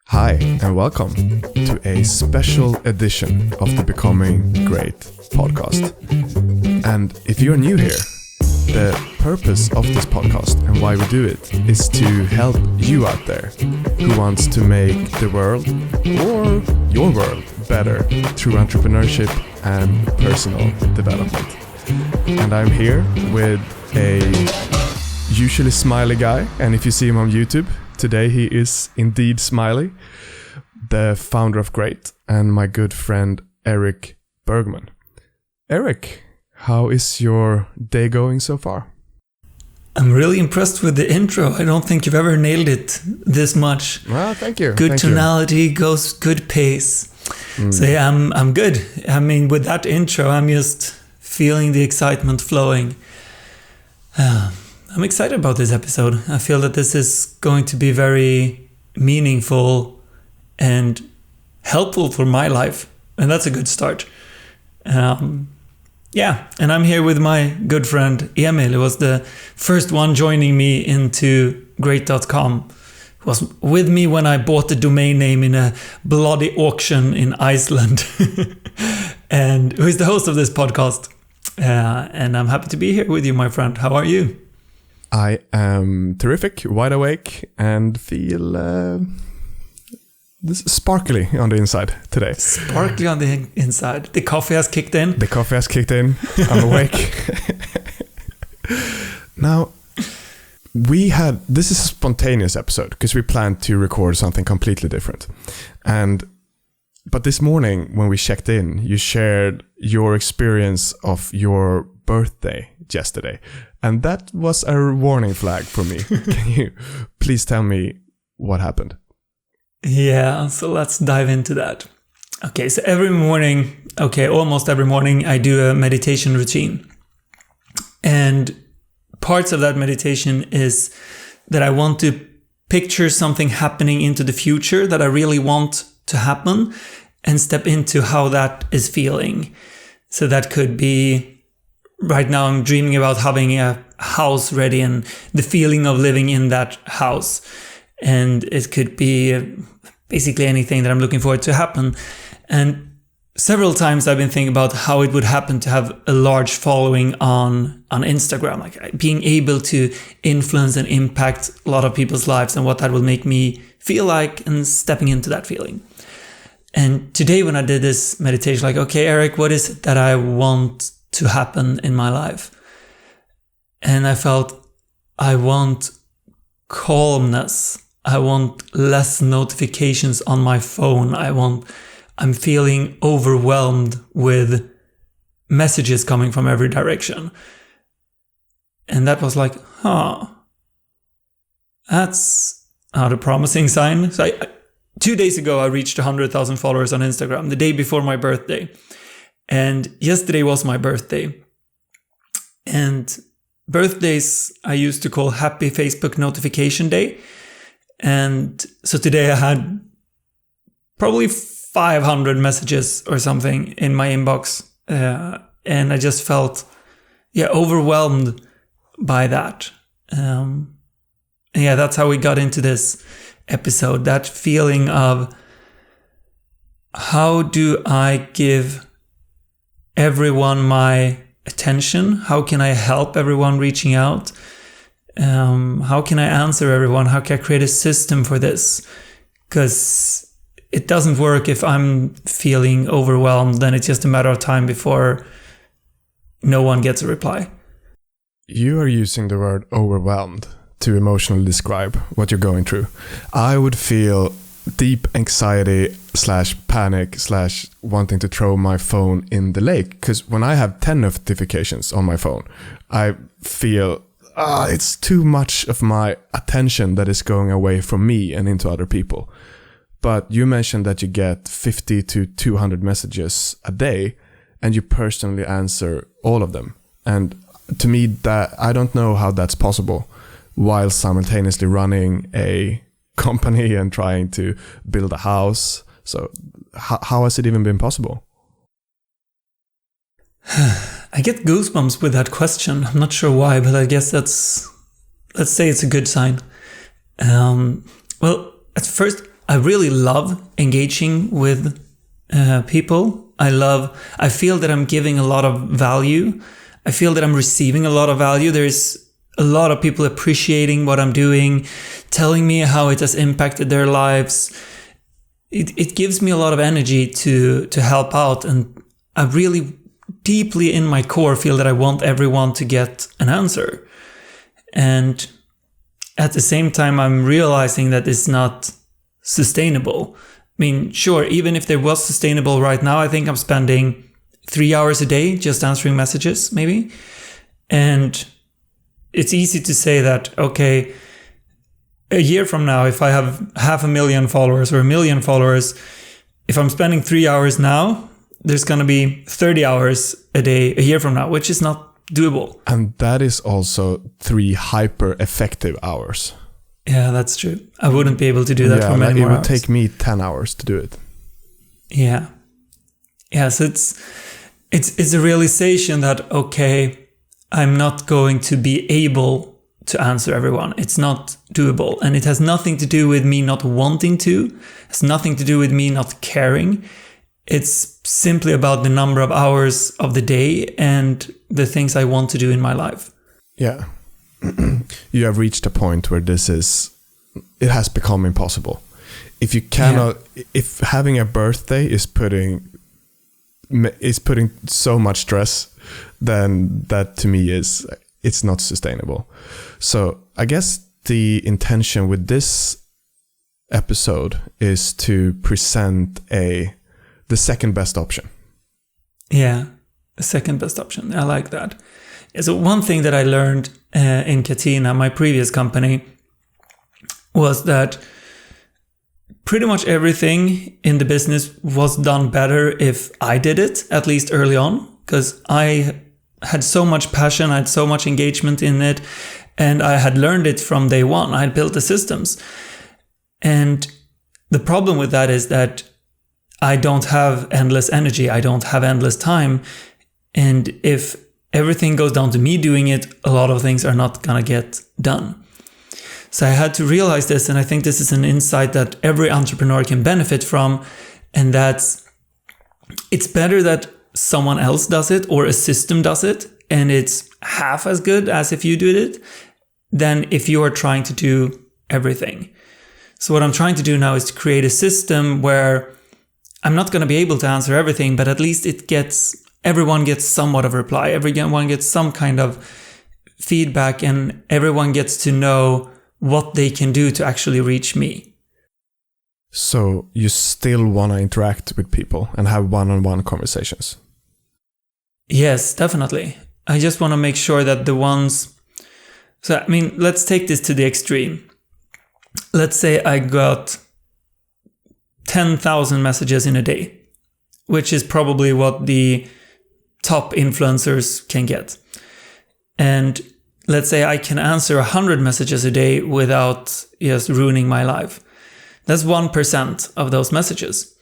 Hi, and welcome to a special edition of the Becoming Great podcast. And if you're new here, the purpose of this podcast and why we do it is to help you out there who wants to make the world or your world better through entrepreneurship and personal development. And I'm here with a usually smiley guy, and if you see him on YouTube, today he is indeed smiley, the founder of Great, and my good friend Erik Bergman. Erik, how is your day going so far? I'm really impressed with the intro. I don't think you've ever nailed it this much. Well, thank you. Good tonality, goes good pace. So yeah, I'm good. I mean, with that intro, I'm just feeling the excitement flowing. I'm excited about this episode. I feel that this is going to be very meaningful and helpful for my life. And that's a good start. Yeah, and I'm here with my good friend Emil, who was the first one joining me into great.com. Who was with me when I bought the domain name in a bloody auction in Iceland. And who is the host of this podcast. And I'm happy to be here with you, my friend. How are you? I am terrific, wide awake, and feel sparkly on the inside today. Sparkly on the inside. The coffee has kicked in. I'm awake. Now, this is a spontaneous episode because we planned to record something completely different. But this morning when we checked in, you shared your experience of your birthday yesterday. And that was a warning flag for me. Can you please tell me what happened? Yeah, so let's dive into that. Okay, so almost every morning I do a meditation routine. And parts of that meditation is that I want to picture something happening into the future that I really want to happen and step into how that is feeling. So that could be, right now I'm dreaming about having a house ready and the feeling of living in that house. And it could be basically anything that I'm looking forward to happen. And several times I've been thinking about how it would happen to have a large following on Instagram, like being able to influence and impact a lot of people's lives and what that will make me feel like and stepping into that feeling. And today when I did this meditation, like, okay, Erik, what is it that I want to happen in my life? And I felt I want calmness. I want less notifications on my phone. I'm feeling overwhelmed with messages coming from every direction. And that was like, that's not a promising sign. So 2 days ago, I reached 100,000 followers on Instagram, the day before my birthday. And yesterday was my birthday. And birthdays I used to call Happy Facebook Notification Day. And so today I had probably 500 messages or something in my inbox. And I just felt, overwhelmed by that. That's how we got into this episode. That feeling of, how do I give everyone my attention? How can I help everyone reaching out? How can I answer everyone? How can I create a system for this? Because it doesn't work if I'm feeling overwhelmed, then it's just a matter of time before no one gets a reply. You are using the word overwhelmed to emotionally describe what you're going through. I would feel deep anxiety / panic / wanting to throw my phone in the lake. Because when I have 10 notifications on my phone, I feel it's too much of my attention that is going away from me and into other people. But you mentioned that you get 50 to 200 messages a day and you personally answer all of them. And to me, that I don't know how that's possible while simultaneously running a company and trying to build a house. So how has it even been possible? I get goosebumps with that question. I'm not sure why, but I guess let's say it's a good sign. Well, at first, I really love engaging with people. I feel that I'm giving a lot of value. I feel that I'm receiving a lot of value. There's a lot of people appreciating what I'm doing, telling me how it has impacted their lives. It gives me a lot of energy to help out. And I really deeply in my core feel that I want everyone to get an answer. And at the same time, I'm realizing that it's not sustainable. I mean, sure, even if there was sustainable right now, I think I'm spending 3 hours a day just answering messages, maybe. And it's easy to say that, okay, a year from now, if I have 500,000 followers or 1 million followers, if I'm spending 3 hours now, there's going to be 30 hours a day a year from now, which is not doable. And that is also 3 hyper effective hours. Yeah, that's true. I wouldn't be able to do that for many more hours. It would take me 10 hours to do it. Yeah. Yeah, so it's a realization that, okay, I'm not going to be able to answer everyone. It's not doable. And it has nothing to do with me not wanting to. It has nothing to do with me not caring. It's simply about the number of hours of the day and the things I want to do in my life. Yeah. You have reached a point where it has become impossible. If you cannot, if having a birthday is putting so much stress, then that to me it's not sustainable. So I guess the intention with this episode is to present the second best option. Yeah, the second best option. I like that. So one thing that I learned in Katina, my previous company, was that pretty much everything in the business was done better if I did it, at least early on, because I had so much passion, I had so much engagement in it, and I had learned it from day one. I had built the systems. And the problem with that is that I don't have endless energy. I don't have endless time. And if everything goes down to me doing it, a lot of things are not going to get done. So I had to realize this, and I think this is an insight that every entrepreneur can benefit from, and that's it's better that someone else does it or a system does it, and it's half as good as if you did it, than if you are trying to do everything. So what I'm trying to do now is to create a system where I'm not going to be able to answer everything, but at least everyone gets somewhat of a reply. Everyone gets some kind of feedback, and everyone gets to know what they can do to actually reach me. So you still want to interact with people and have one-on-one conversations? Yes, definitely. I just want to make sure that the ones... So, I mean, let's take this to the extreme. Let's say I got 10,000 messages in a day, which is probably what the top influencers can get. And let's say I can answer 100 messages a day without just ruining my life. That's 1% of those messages.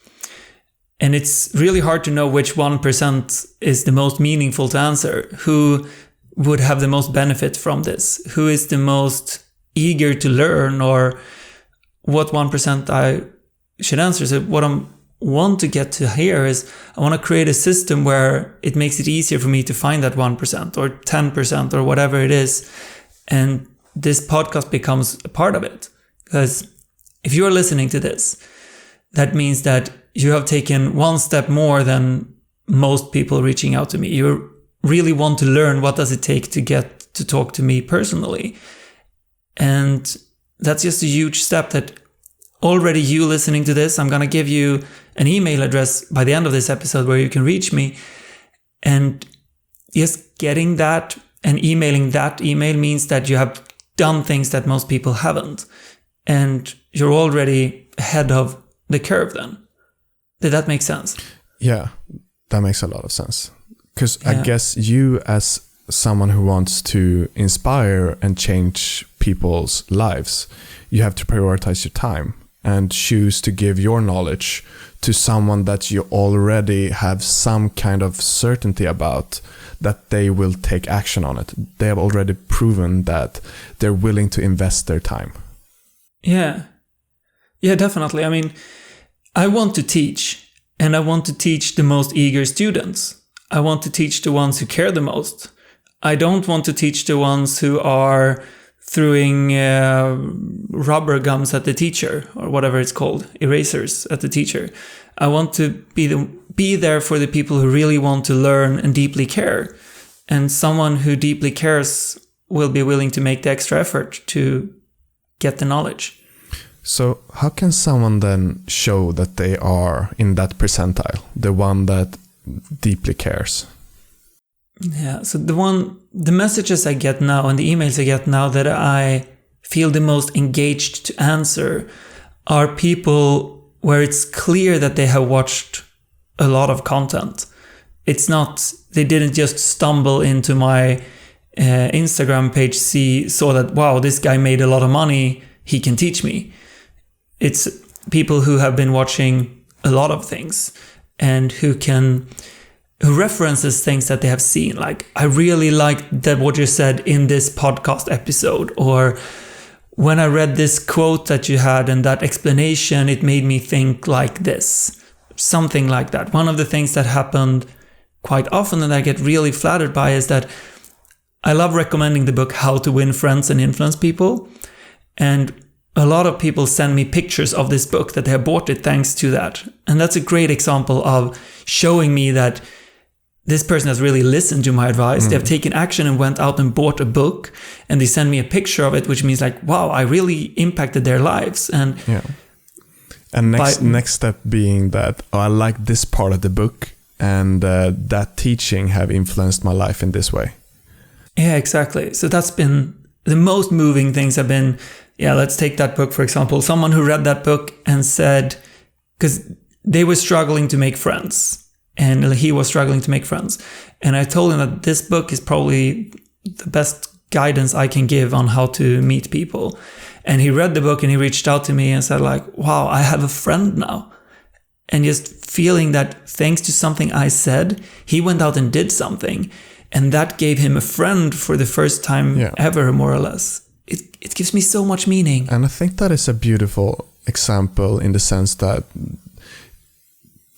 And it's really hard to know which 1% is the most meaningful to answer. Who would have the most benefit from this? Who is the most eager to learn, or what 1% I should answer? So what I want to get to here is I want to create a system where it makes it easier for me to find that 1% or 10% or whatever it is. And this podcast becomes a part of it. Because if you are listening to this, that means that you have taken one step more than most people reaching out to me. You really want to learn what does it take to get to talk to me personally. And that's just a huge step that already you listening to this, I'm going to give you an email address by the end of this episode where you can reach me. And just getting that and emailing that email means that you have done things that most people haven't. And you're already ahead of the curve then. Did that make sense? Yeah, that makes a lot of sense. Because I guess you, as someone who wants to inspire and change people's lives, you have to prioritize your time and choose to give your knowledge to someone that you already have some kind of certainty about that they will take action on it. They have already proven that they're willing to invest their time. Yeah. Yeah, definitely. I mean, I want to teach, and I want to teach the most eager students. I want to teach the ones who care the most. I don't want to teach the ones who are throwing rubber gums at the teacher, or whatever it's called, erasers at the teacher. I want to be there for the people who really want to learn and deeply care. And someone who deeply cares will be willing to make the extra effort to get the knowledge. So how can someone then show that they are in that percentile, the one that deeply cares? Yeah, so the messages I get now and the emails I get now that I feel the most engaged to answer are people where it's clear that they have watched a lot of content. It's not, they didn't just stumble into my Instagram page, saw that, wow, this guy made a lot of money, he can teach me. It's people who have been watching a lot of things and who references things that they have seen. Like, I really liked that what you said in this podcast episode, or when I read this quote that you had and that explanation, it made me think like this. Something like that. One of the things that happened quite often and I get really flattered by is that I love recommending the book How to Win Friends and Influence People. And a lot of people send me pictures of this book that they have bought it thanks to that. And that's a great example of showing me that this person has really listened to my advice. They have taken action and went out and bought a book, and they send me a picture of it, which means like, wow, I really impacted their lives. And next step being that, I like this part of the book, and that teaching have influenced my life in this way. Yeah, exactly. So that's been the most moving things have been, let's take that book, for example. Someone who read that book and said, because they were struggling to make friends, and he was struggling to make friends. And I told him that this book is probably the best guidance I can give on how to meet people. And he read the book and he reached out to me and said like, wow, I have a friend now. And just feeling that thanks to something I said, he went out and did something. And that gave him a friend for the first time ever, more or less. It gives me so much meaning. And I think that is a beautiful example in the sense that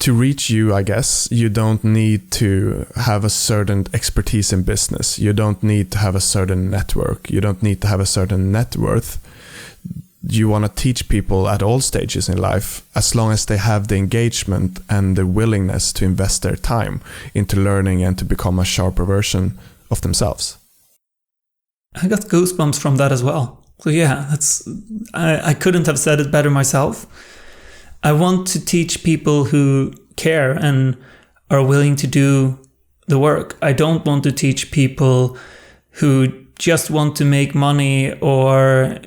to reach you, I guess, you don't need to have a certain expertise in business. You don't need to have a certain network. You don't need to have a certain net worth. You want to teach people at all stages in life, as long as they have the engagement and the willingness to invest their time into learning and to become a sharper version of themselves. I got goosebumps from that as well. So I couldn't have said it better myself. I want to teach people who care and are willing to do the work. I don't want to teach people who just want to make money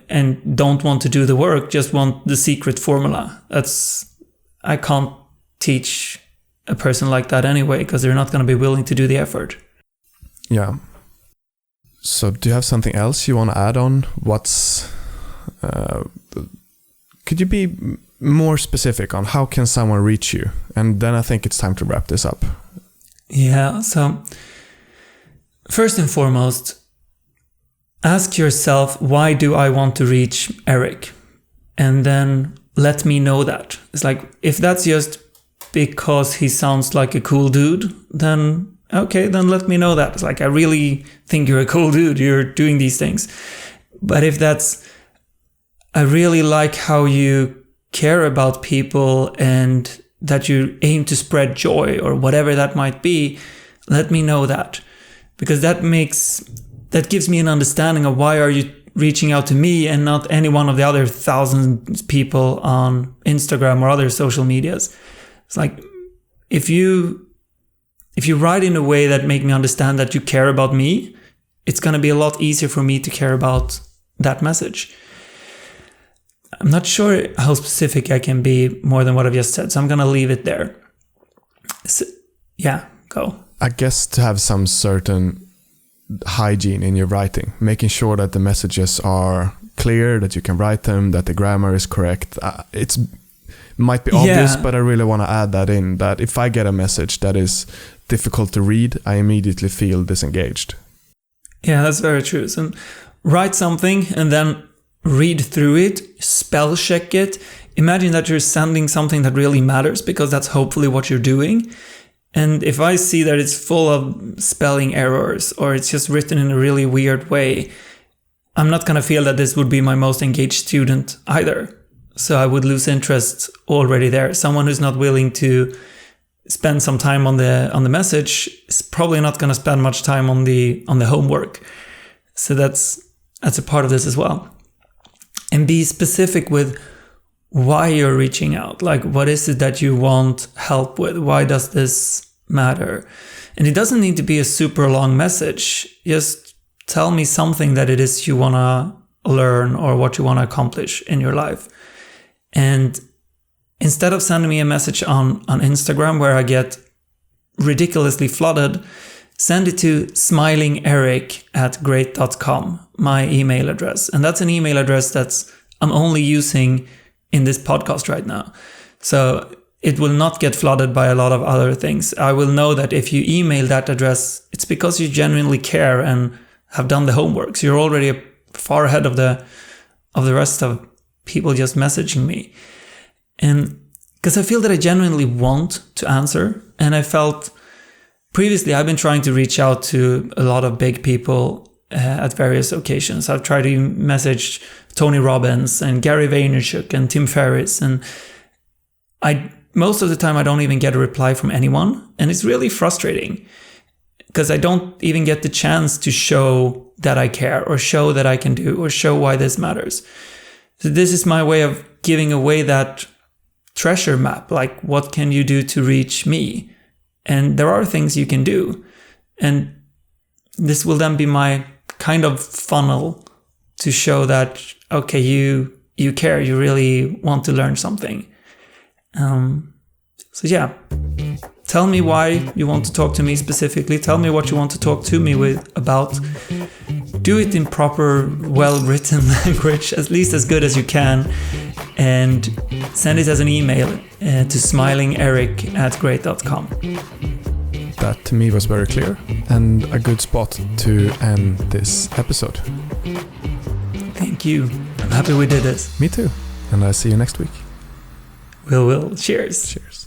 and don't want to do the work, just want the secret formula. I can't teach a person like that anyway, because they're not going to be willing to do the effort. Yeah. So do you have something else you want to add on? Could you be more specific on how can someone reach you? And then I think it's time to wrap this up. Yeah, so first and foremost, ask yourself, why do I want to reach Erik? And then let me know that. It's like, if that's just because he sounds like a cool dude, then okay, then let me know that. It's like, I really think you're a cool dude, you're doing these things. But if that's, I really like how you care about people and that you aim to spread joy or whatever that might be, let me know that. Because that gives me an understanding of why are you reaching out to me and not any one of the other thousands people on Instagram or other social medias. It's like, if you write in a way that make me understand that you care about me, it's going to be a lot easier for me to care about that message. I'm not sure how specific I can be more than what I've just said, so I'm going to leave it there. So, go. I guess to have some certain hygiene in your writing, making sure that the messages are clear, that you can write them, that the grammar is correct. It might be obvious, but I really want to add that in, that if I get a message that is difficult to read, I immediately feel disengaged. Yeah, that's very true. So write something and then read through it, spell check it. imagine that you're sending something that really matters, because that's hopefully what you're doing. And if I see that it's full of spelling errors or it's just written in a really weird way, I'm not going to feel that this would be my most engaged student either. So I would lose interest already there. Someone who's not willing to spend some time on the message is probably not going to spend much time on the homework. So that's a part of this as well. And be specific with why you're reaching out. Like, what is it that you want help with? Why does this matter? And it doesn't need to be a super long message. Just tell me something that it is you want to learn or what you want to accomplish in your life. And instead of sending me a message on Instagram where I get ridiculously flooded, send it to smilingerik@great.com, my email address. And that's an email address I'm only using in this podcast right now. So it will not get flooded by a lot of other things. I will know that if you email that address, it's because you genuinely care and have done the homework. So you're already far ahead of the rest of people just messaging me. And because I feel that I genuinely want to answer. And I felt previously I've been trying to reach out to a lot of big people at various occasions. I've tried to message Tony Robbins and Gary Vaynerchuk and Tim Ferriss. And most of the time I don't even get a reply from anyone. And it's really frustrating because I don't even get the chance to show that I care or show that I can do or show why this matters. So this is my way of giving away that treasure map. Like, what can you do to reach me? And there are things you can do. And this will then be my kind of funnel to show that, okay, you care, you really want to learn something. So yeah, tell me why you want to talk to me specifically. Tell me what you want to talk to me about. Do it in proper, well-written language, at least as good as you can. And send it as an email to smilingerik@great.com. That to me was very clear and a good spot to end this episode. Thank you. I'm happy we did this. Me too. And I'll see you next week. Will. Cheers. Cheers.